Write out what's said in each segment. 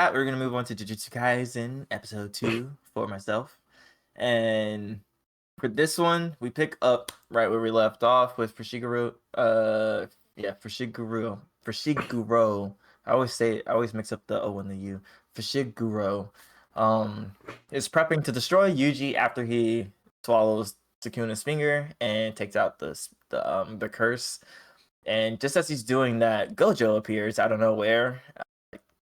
that, we're gonna move on to Jujutsu Kaisen episode 2 for myself. And for this one, we pick up right where we left off with Fushiguro. Fushiguro. I always mix up the O and the U. Fushiguro is prepping to destroy Yuji after he swallows Sukuna's finger and takes out the curse. And just as he's doing that, Gojo appears out of nowhere,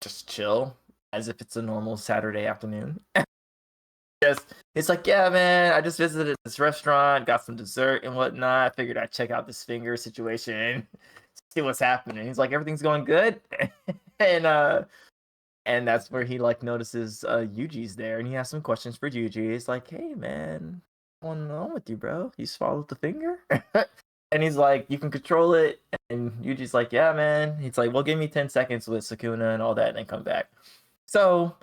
just chill, as if it's a normal Saturday afternoon. It's like, yeah, man, I just visited this restaurant, got some dessert and whatnot. I figured I'd check out this finger situation, see what's happening. He's like, everything's going good, and that's where he like notices Yuji's there, and he has some questions for Yuji. He's like, hey, man, what's going on with you, bro? You swallowed the finger? And he's like, you can control it. And Yuji's like, yeah, man. He's like, well, give me 10 seconds with Sukuna and all that, and then come back. So,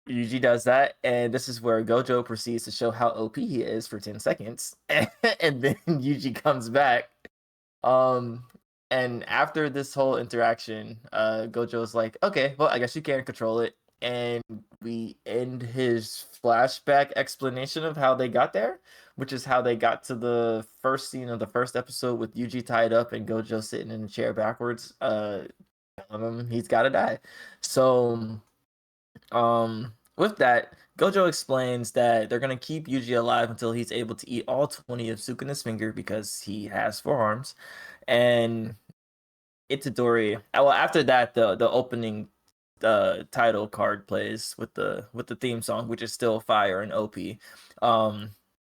Yuji does that, and this is where Gojo proceeds to show how OP he is for 10 seconds. And then Yuji comes back. And after this whole interaction, Gojo's like, okay, well, I guess you can't control it. And we end his flashback explanation of how they got there, which is how they got to the first scene of the first episode with Yuji tied up and Gojo sitting in a chair backwards, telling him he's gotta die. So, with that, Gojo explains that they're gonna keep Yuji alive until he's able to eat all 20 of Sukuna's finger because he has 4 arms. And Itadori, well, after that, the opening title card plays with the theme song, which is still fire and OP.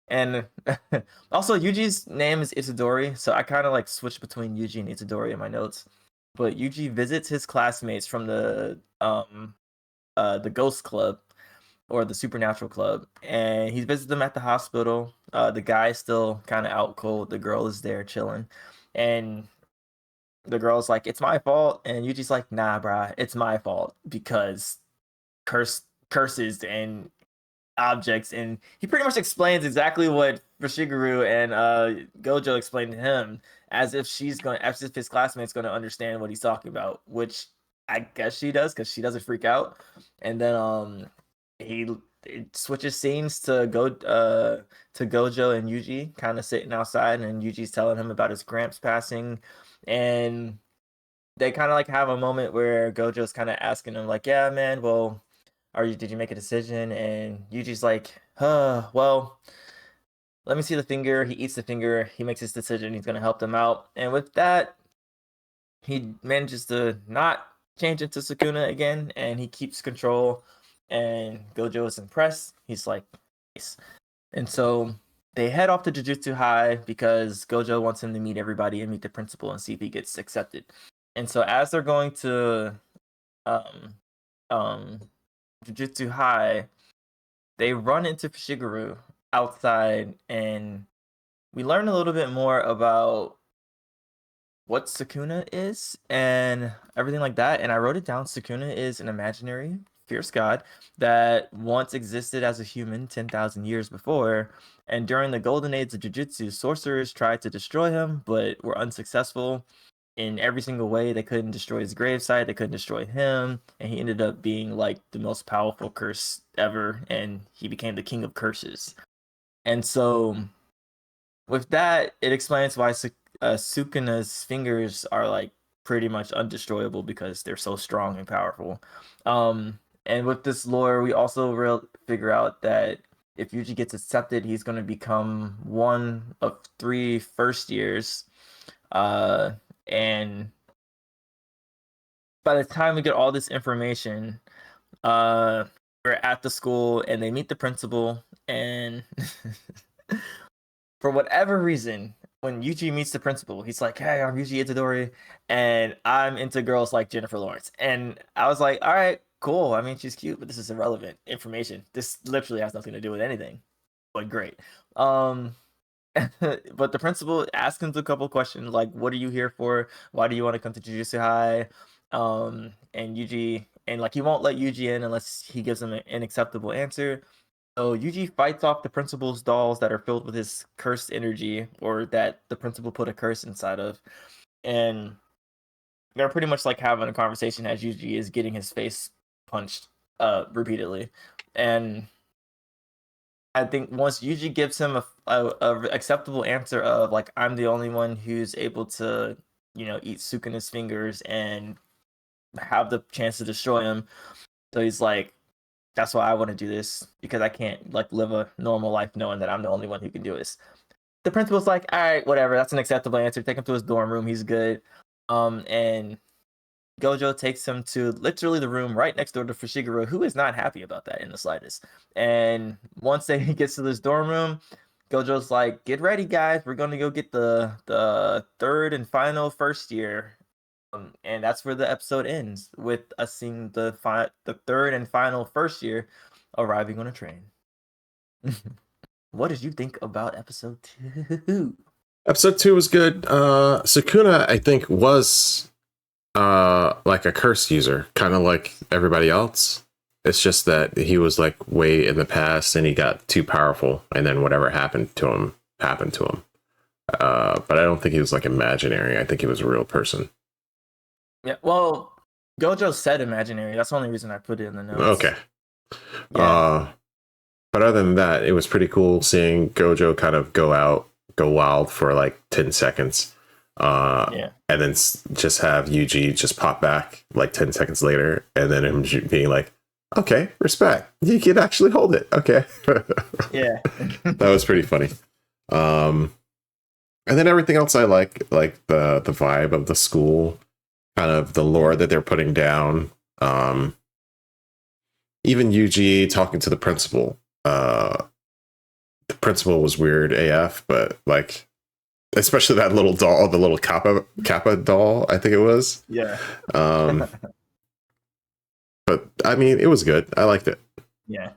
And also Yuji's name is Itadori, so I kind of like switch between Yuji and Itadori in my notes. But Yuji visits his classmates from the Ghost Club or the Supernatural Club, and he visits them at the hospital. The guy's still kind of out cold. The girl is there chilling, and the girl's like, it's my fault. And Yuji's like, nah, brah, it's my fault because curses and objects. And he pretty much explains exactly what Fushiguro and Gojo explained to him, as if his classmate's going to understand what he's talking about, which I guess she does because she doesn't freak out. And then it switches scenes to Gojo and Yuji kind of sitting outside, and Yuji's telling him about his gramps passing. And they kind of like have a moment where Gojo's kind of asking him like, yeah, man, well, did you make a decision? And Yuji's like, well, let me see the finger. He eats the finger. He makes his decision. He's going to help them out. And with that, he manages to not change into Sukuna again, and he keeps control. And Gojo is impressed. He's like, nice. And so they head off to Jujutsu High because Gojo wants him to meet everybody and meet the principal and see if he gets accepted. And so as they're going to Jujutsu High, they run into Fushiguro outside, and we learn a little bit more about what Sukuna is and everything like that. And I wrote it down. Sukuna is an imaginary fierce god that once existed as a human 10,000 years before. And during the golden age of Jujutsu, sorcerers tried to destroy him, but were unsuccessful in every single way. They couldn't destroy his gravesite. They couldn't destroy him. And he ended up being like the most powerful curse ever. And he became the king of curses. And so with that, it explains why Sukuna's fingers are like pretty much undestroyable because they're so strong and powerful. And with this lore, we also figure out that if Yuji gets accepted, he's going to become one of 3 first years. And by the time we get all this information, we're at the school and they meet the principal. And for whatever reason, when Yuji meets the principal, he's like, hey, I'm Yuji Itadori, and I'm into girls like Jennifer Lawrence. And I was like, all right, cool. I mean, she's cute, but this is irrelevant information. This literally has nothing to do with anything. But great. But the principal asks him a couple questions like, what are you here for? Why do you want to come to Jujutsu High? And Yuji, and like he won't let Yuji in unless he gives him an acceptable answer. So Yuji fights off the principal's dolls that are filled with his cursed energy, or that the principal put a curse inside of. And they're pretty much like having a conversation as Yuji is getting his face punched repeatedly. And I think once Yuji gives him a acceptable answer of like, I'm the only one who's able to, eat Sukuna's fingers and have the chance to destroy him. So he's like, that's why I want to do this, because I can't like live a normal life knowing that I'm the only one who can do this. The principal's like, all right, whatever, that's an acceptable answer. Take him to his dorm room. He's good. And Gojo takes him to literally the room right next door to Fushiguro, who is not happy about that in the slightest. And once he gets to this dorm room, Gojo's like, get ready, guys. We're going to go get the third and final first year. And that's where the episode ends, with us seeing the third and final first year arriving on a train. What did you think about episode 2? Episode 2 was good. Sukuna, I think, was like a curse user, kind of like everybody else. It's just that he was like way in the past and he got too powerful, and then whatever happened to him happened to him. But I don't think he was like imaginary. I think he was a real person. Yeah, well, Gojo said imaginary. That's the only reason I put it in the notes. Okay. Yeah. But other than that, it was pretty cool seeing Gojo kind of go wild for like 10 seconds. And then just have Yuji just pop back like 10 seconds later, and then him being like, okay, respect. You can actually hold it. Okay. Yeah. That was pretty funny. And then everything else I like the vibe of the school, kind of the lore that they're putting down. Even Yuji talking to the principal. The principal was weird AF, but like, especially that little doll, the little Kappa doll, I think it was. Yeah. But I mean, it was good. I liked it. Yeah.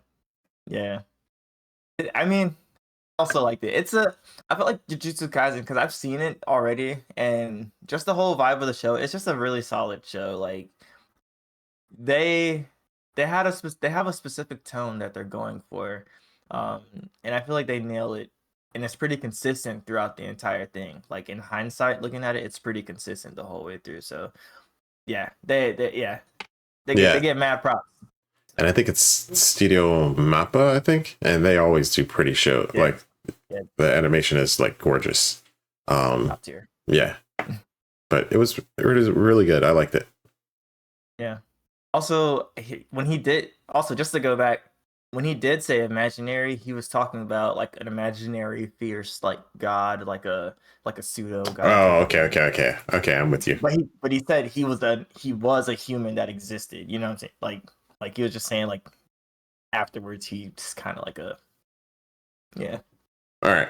I mean, also liked it. I felt like Jujutsu Kaisen because I've seen it already, and just the whole vibe of the show. It's just a really solid show. Like they have a specific tone that they're going for, and I feel like they nail it, and it's pretty consistent throughout the entire thing. Like in hindsight, looking at it, it's pretty consistent the whole way through. So yeah, they get mad props. And I think it's Studio Mappa, I think, and they always do pretty show. Yeah. Like the animation is like gorgeous. Top tier. Yeah, but it was really good. I liked it. Yeah. Also, just to go back, when he did say imaginary, he was talking about like an imaginary fierce like god, like a pseudo god. Oh, okay. I'm with you. But he said he was a human that existed. You know what I'm saying? Like he was just saying like afterwards he just kind of like a yeah. All right.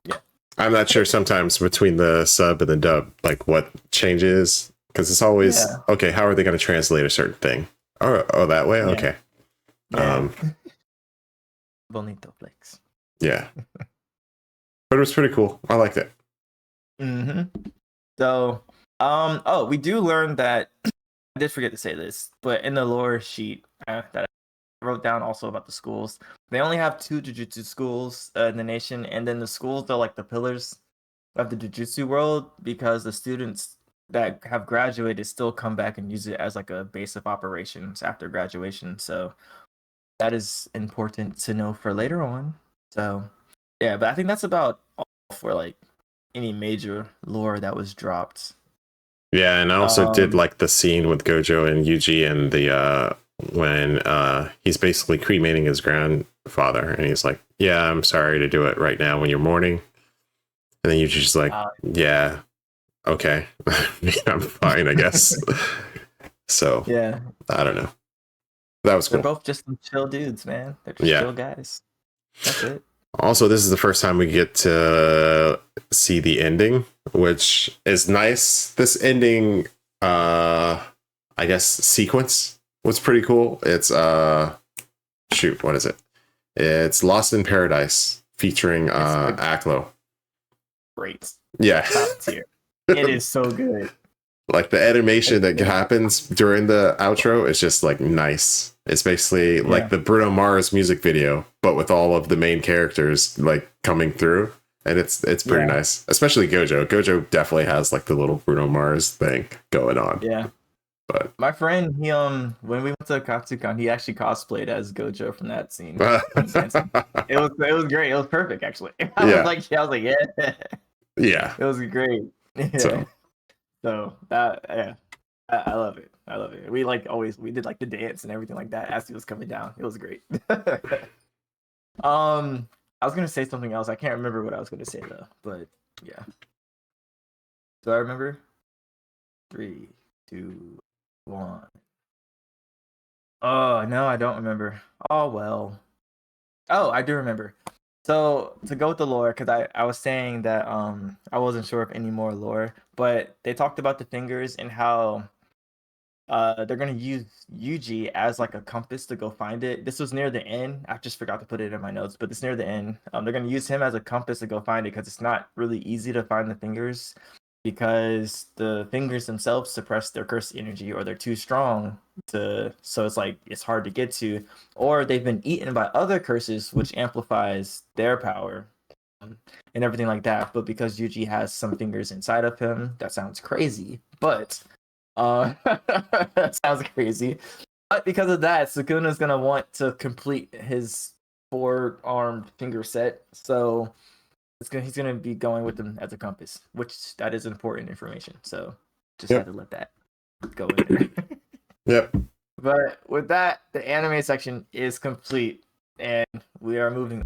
Yeah. I'm not sure sometimes between the sub and the dub like what changes, because it's always okay. How are they going to translate a certain thing? Oh, that way. Yeah. Okay. Yeah. Bonito flex. Yeah. But it was pretty cool. I liked it. Mm-hmm. So, we do learn that I did forget to say this, but in the lore sheet that I wrote down also about the schools, they only have 2 Jujutsu schools in the nation, and then the schools are like the pillars of the Jujutsu world, because the students that have graduated still come back and use it as like a base of operations after graduation. So that is important to know for later on. So yeah, but I think that's about all for like any major lore that was dropped. Yeah, and I also did like the scene with Gojo and Yuji and the when he's basically cremating his grandfather, and he's like, yeah, I'm sorry to do it right now when you're mourning. And then Yuji's just like, yeah, okay. I'm fine, I guess. So yeah, I don't know. That was cool. They're both just some chill dudes, man. They're just chill guys. That's it. Also, this is the first time we get to see the ending, which is nice. This ending, I guess, sequence was pretty cool. It's what is it? It's Lost in Paradise featuring Aklo. Great. Yeah. Top tier. It is so good. Like the animation that happens during the outro is just like nice. It's basically like the Bruno Mars music video, but with all of the main characters like coming through, and it's pretty nice. Especially Gojo. Gojo definitely has like the little Bruno Mars thing going on. Yeah. But My friend, he when we went to Katsucon, he actually cosplayed as Gojo from that scene. It was great. It was perfect actually. Yeah. I was like, yeah. Yeah. It was great. Yeah. So So that yeah. I love it. I love it. We did like the dance and everything like that as he was coming down. It was great. I was gonna say something else. I can't remember what I was gonna say though. But yeah. Do I remember? 3, 2, 1. Oh no, I don't remember. Oh well. Oh, I do remember. So to go with the lore, because I was saying that I wasn't sure of any more lore, but they talked about the fingers and how they're gonna use Yuji as like a compass to go find it. This was near the end. I just forgot to put it in my notes, but it's near the end. They're gonna use him as a compass to go find it because it's not really easy to find the fingers because the fingers themselves suppress their curse energy or they're too strong to so it's like it's hard to get to, or they've been eaten by other curses which amplifies their power and everything like that. But because Yuji has some fingers inside of him, that sounds crazy, but that sounds crazy. But because of that, Sukuna's gonna want to complete his 4-armed finger set. So he's gonna be going with them as a compass, which that is important information. So just had yep. to let that go in there. Yep. But with that, the anime section is complete, and we are moving.